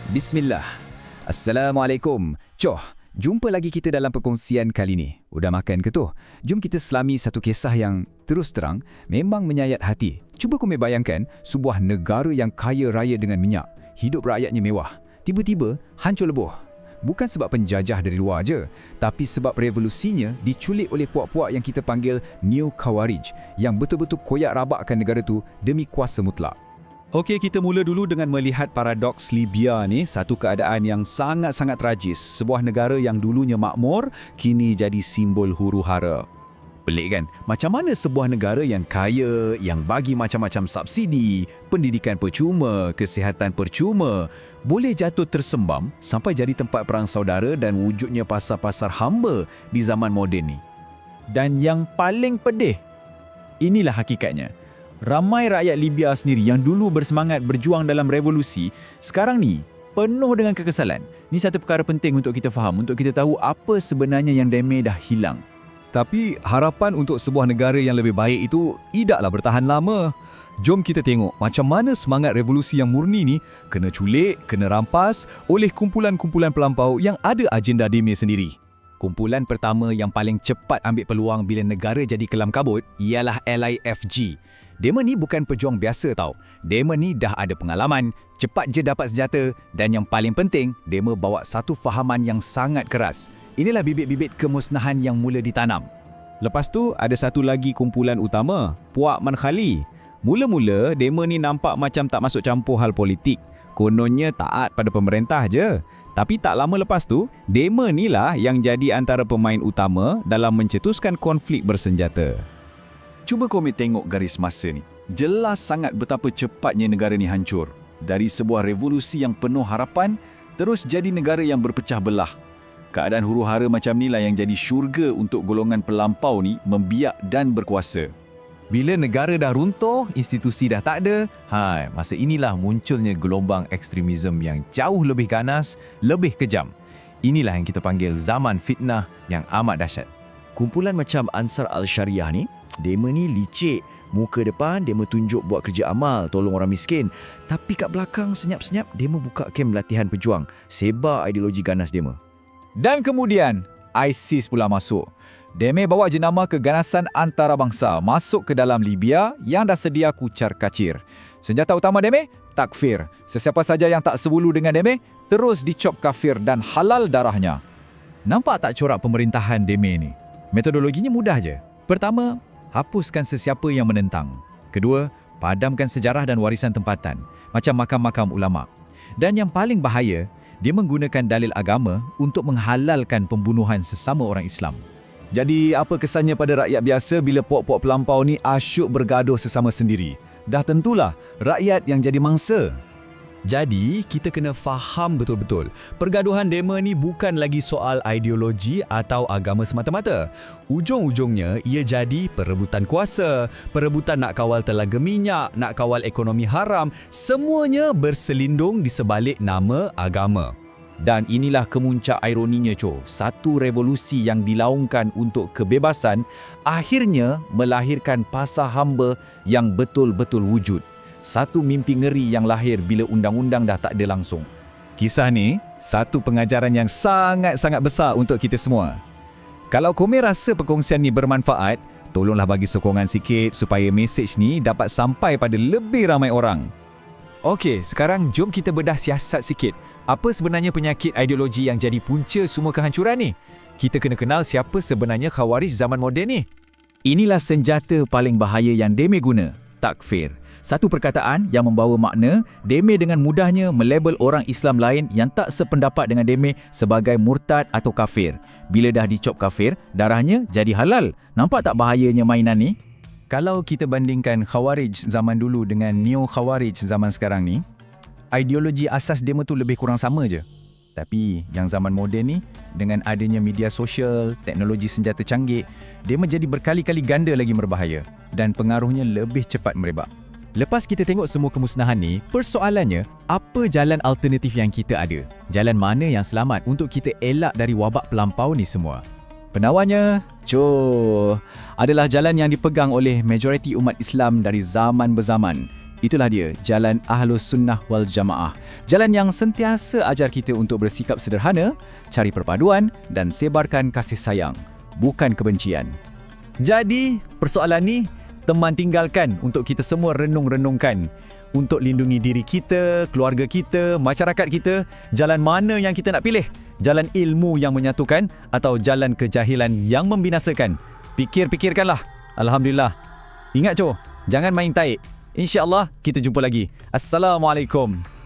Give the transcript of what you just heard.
Bismillah. Assalamualaikum. Jumpa lagi kita dalam perkongsian kali ni. Udah makan ke tu? Jom kita selami satu kisah yang terus terang memang menyayat hati. Cuba kau bayangkan sebuah negara yang kaya raya dengan minyak. Hidup rakyatnya mewah. Tiba-tiba hancur lebuh. Bukan sebab penjajah dari luar je, tapi sebab revolusinya diculik oleh puak-puak yang kita panggil Neo Khawarij yang betul-betul koyak rabakkan negara tu demi kuasa mutlak. Okey, kita mula dulu dengan melihat paradoks Libya ni, satu keadaan yang sangat-sangat tragis. Sebuah negara yang dulunya makmur, kini jadi simbol huru-hara. Pelik kan? Macam mana sebuah negara yang kaya, yang bagi macam-macam subsidi, pendidikan percuma, kesihatan percuma, boleh jatuh tersembam sampai jadi tempat perang saudara dan wujudnya pasar-pasar hamba di zaman moden ni. Dan yang paling pedih, inilah hakikatnya. Ramai rakyat Libya sendiri yang dulu bersemangat berjuang dalam revolusi, sekarang ni penuh dengan kekesalan. Ini satu perkara penting untuk kita faham, untuk kita tahu apa sebenarnya yang damai dah hilang. Tapi harapan untuk sebuah negara yang lebih baik itu tidaklah bertahan lama. Jom kita tengok macam mana semangat revolusi yang murni ni kena culik, kena rampas oleh kumpulan-kumpulan pelampau yang ada agenda damai sendiri. Kumpulan pertama yang paling cepat ambil peluang bila negara jadi kelam kabut ialah LIFG. Dema ni bukan pejuang biasa tau. Dema ni dah ada pengalaman, cepat je dapat senjata dan yang paling penting, dema bawa satu fahaman yang sangat keras. Inilah bibit-bibit kemusnahan yang mula ditanam. Lepas tu ada satu lagi kumpulan utama, Puak Mankhali. Mula-mula dema ni nampak macam tak masuk campur hal politik. Kononnya taat pada pemerintah je. Tapi tak lama lepas tu, dema ni lah yang jadi antara pemain utama dalam mencetuskan konflik bersenjata. Cuba kau tengok garis masa ni. Jelas sangat betapa cepatnya negara ni hancur. Dari sebuah revolusi yang penuh harapan, terus jadi negara yang berpecah belah. Keadaan huru-hara macam ni lah yang jadi syurga untuk golongan pelampau ni membiak dan berkuasa. Bila negara dah runtuh, institusi dah tak ada, masa inilah munculnya gelombang ekstremisme yang jauh lebih ganas, lebih kejam. Inilah yang kita panggil zaman fitnah yang amat dahsyat. Kumpulan macam Ansar Al-Syariah ni, dema ni licik. Muka depan, dema tunjuk buat kerja amal, tolong orang miskin. Tapi kat belakang, senyap-senyap, dema buka kem latihan pejuang. Sebar ideologi ganas dema. Dan kemudian, ISIS pula masuk. Deme bawa jenama keganasan antarabangsa masuk ke dalam Libya yang dah sedia kucar-kacir. Senjata utama Deme, takfir. Sesiapa saja yang tak sebulu dengan Deme, terus dicop kafir dan halal darahnya. Nampak tak corak pemerintahan Deme ni? Metodologinya mudah je. Pertama, hapuskan sesiapa yang menentang. Kedua, padamkan sejarah dan warisan tempatan, macam makam-makam ulama. Dan yang paling bahaya, dia menggunakan dalil agama untuk menghalalkan pembunuhan sesama orang Islam. Jadi apa kesannya pada rakyat biasa bila puak-puak pelampau ni asyuk bergaduh sesama sendiri? Dah tentulah rakyat yang jadi mangsa. Jadi, kita kena faham betul-betul. Pergaduhan dema ni bukan lagi soal ideologi atau agama semata-mata. Ujung-ujungnya, ia jadi perebutan kuasa, perebutan nak kawal telaga minyak, nak kawal ekonomi haram, semuanya berselindung di sebalik nama agama. Dan inilah kemuncak ironinya, Satu revolusi yang dilaungkan untuk kebebasan, akhirnya melahirkan pasar hamba yang betul-betul wujud. Satu mimpi ngeri yang lahir bila undang-undang dah tak ada langsung. Kisah ni satu pengajaran yang sangat-sangat besar untuk kita semua. Kalau Komi rasa perkongsian ni bermanfaat, tolonglah bagi sokongan sikit supaya mesej ni dapat sampai pada lebih ramai orang. Okey, sekarang jom kita bedah siasat sikit. Apa sebenarnya penyakit ideologi yang jadi punca semua kehancuran ni? Kita kena kenal siapa sebenarnya Khawarij zaman moden ni. Inilah senjata paling bahaya yang Deme guna, takfir. Satu perkataan yang membawa makna, Deme dengan mudahnya melabel orang Islam lain yang tak sependapat dengan Deme sebagai murtad atau kafir. Bila dah dicop kafir, darahnya jadi halal. Nampak tak bahayanya mainan ni? Kalau kita bandingkan Khawarij zaman dulu dengan Neo Khawarij zaman sekarang ni, ideologi asas demo tu lebih kurang sama je. Tapi yang zaman moden ni, dengan adanya media sosial, teknologi senjata canggih, dia menjadi berkali-kali ganda lagi berbahaya dan pengaruhnya lebih cepat merebak. Lepas kita tengok semua kemusnahan ni, persoalannya, apa jalan alternatif yang kita ada? Jalan mana yang selamat untuk kita elak dari wabak pelampau ni semua? Penawarnya, adalah jalan yang dipegang oleh majoriti umat Islam dari zaman berzaman. Itulah dia, jalan Ahlus Sunnah wal Jamaah. Jalan yang sentiasa ajar kita untuk bersikap sederhana, cari perpaduan dan sebarkan kasih sayang, bukan kebencian. Jadi, persoalan ni teman tinggalkan untuk kita semua renung-renungkan. Untuk lindungi diri kita, keluarga kita, masyarakat kita, jalan mana yang kita nak pilih? Jalan ilmu yang menyatukan atau jalan kejahilan yang membinasakan? Fikir-fikirkanlah. Alhamdulillah. Ingat, jangan main taik. InsyaAllah kita jumpa lagi. Assalamualaikum.